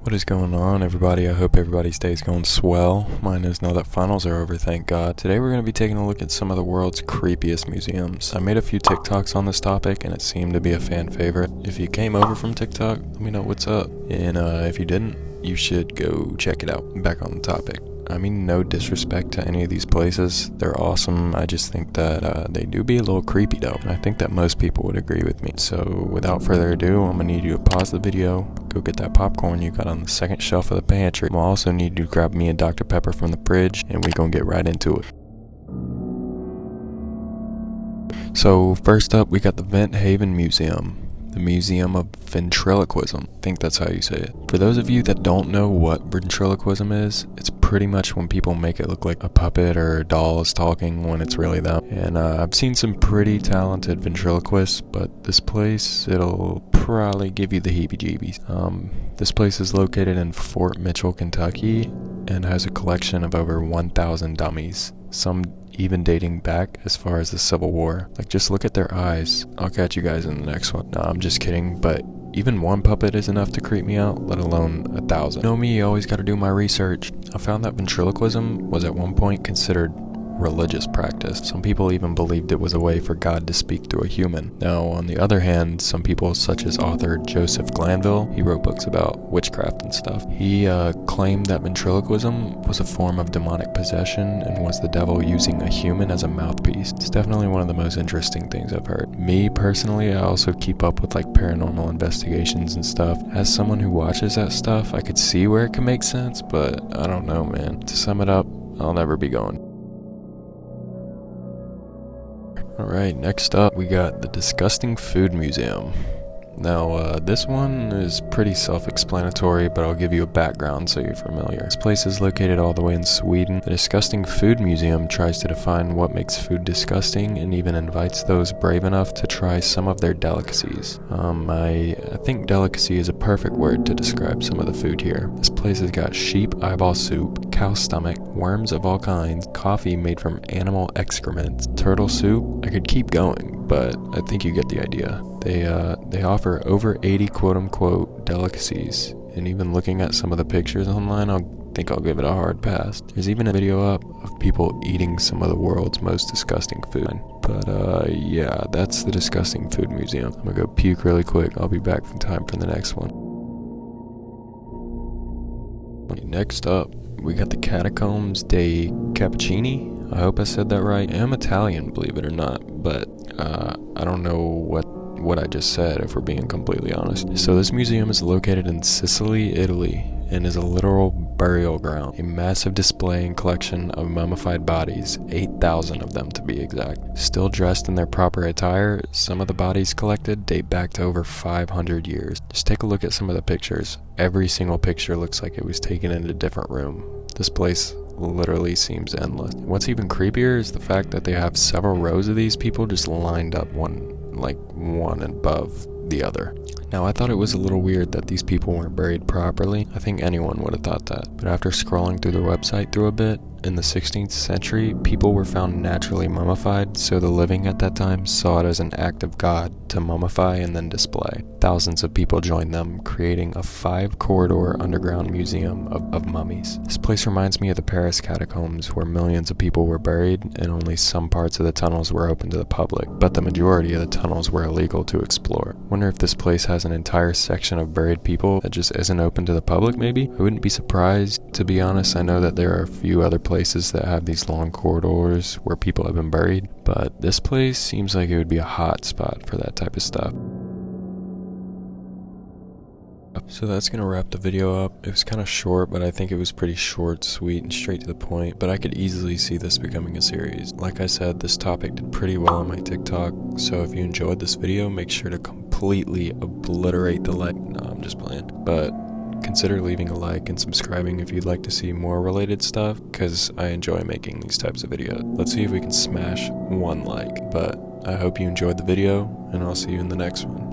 What is going on, everybody? I hope everybody's day is going swell. Mine is now that finals are over, thank God. Today we're going to be taking a look at some of the world's creepiest museums. I made a few TikToks on this topic and it seemed to be a fan favorite. If you came over from TikTok, let me know what's up. And if you didn't, you should go check it out. Back on the topic. I mean, no disrespect to any of these places. They're awesome. I just think that they do be a little creepy though. And I think that most people would agree with me. So without further ado, I'm going to need you to pause the video, go get that popcorn you got on the second shelf of the pantry. I'll also need you to grab me a Dr. Pepper from the fridge and we're going to get right into it. So first up, we got the Vent Haven Museum. The Museum of Ventriloquism. I think that's how you say it. For those of you that don't know what ventriloquism is, it's pretty much when people make it look like a puppet or a doll is talking when it's really them. And I've seen some pretty talented ventriloquists, but this place, it'll probably give you the heebie-jeebies. This place is located in Fort Mitchell, Kentucky, and has a collection of over 1,000 dummies. Some even dating back as far as the Civil War. Like, just look at their eyes. I'll catch you guys in the next one. No, I'm just kidding, but even one puppet is enough to creep me out, let alone 1,000. You know me, you always gotta do my research. I found that ventriloquism was at one point considered religious practice. Some people even believed it was a way for God to speak through a human. Now, on the other hand, some people such as author Joseph Glanville, he wrote books about witchcraft and stuff. He claimed that ventriloquism was a form of demonic possession and was the devil using a human as a mouthpiece. It's definitely one of the most interesting things I've heard. Me personally, I also keep up with like paranormal investigations and stuff. As someone who watches that stuff, I could see where it can make sense, but I don't know, man. To sum it up, I'll never be going. Alright, next up we got the Disgusting Food Museum. Now, this one is pretty self-explanatory, but I'll give you a background so you're familiar. This place is located all the way in Sweden. The Disgusting Food Museum tries to define what makes food disgusting and even invites those brave enough to try some of their delicacies. I think delicacy is a perfect word to describe some of the food here. This place has got sheep eyeball soup, cow stomach, worms of all kinds, coffee made from animal excrement, turtle soup. I could keep going, but I think you get the idea. They offer over 80 quote-unquote delicacies, and even looking at some of the pictures online, I think I'll give it a hard pass. There's even a video up of people eating some of the world's most disgusting food. But yeah, that's the Disgusting Food Museum. I'm gonna go puke really quick. I'll be back in time for the next one. Next up, we got the Catacombs dei Cappuccini. I hope I said that right. I'm Italian, believe it or not, but I don't know what I just said, if we're being completely honest. So this museum is located in Sicily, Italy, and is a literal burial ground. A massive display and collection of mummified bodies, 8,000 of them to be exact. Still dressed in their proper attire, some of the bodies collected date back to over 500 years. Just take a look at some of the pictures. Every single picture looks like it was taken in a different room. This place literally seems endless. What's even creepier is the fact that they have several rows of these people just lined up one above the other. Now, I thought it was a little weird that these people weren't buried properly. I think anyone would have thought that. But after scrolling through their website through a bit, in the 16th century, people were found naturally mummified, so the living at that time saw it as an act of God to mummify and then display. Thousands of people joined them, creating a 5-corridor underground museum of mummies. This place reminds me of the Paris catacombs, where millions of people were buried and only some parts of the tunnels were open to the public, but the majority of the tunnels were illegal to explore. Wonder if this place has an entire section of buried people that just isn't open to the public, maybe? I wouldn't be surprised, to be honest. I know that there are a few other places that have these long corridors where people have been buried, but this place seems like it would be a hot spot for that type of stuff. So that's gonna wrap the video up. It was kind of short, but I think it was pretty short, sweet, and straight to the point, but I could easily see this becoming a series. Like I said, this topic did pretty well on my TikTok, so if you enjoyed this video, make sure to completely obliterate the like. No, I'm just playing. But consider leaving a like and subscribing if you'd like to see more related stuff, because I enjoy making these types of videos. Let's see if we can smash 1 like, but I hope you enjoyed the video, and I'll see you in the next one.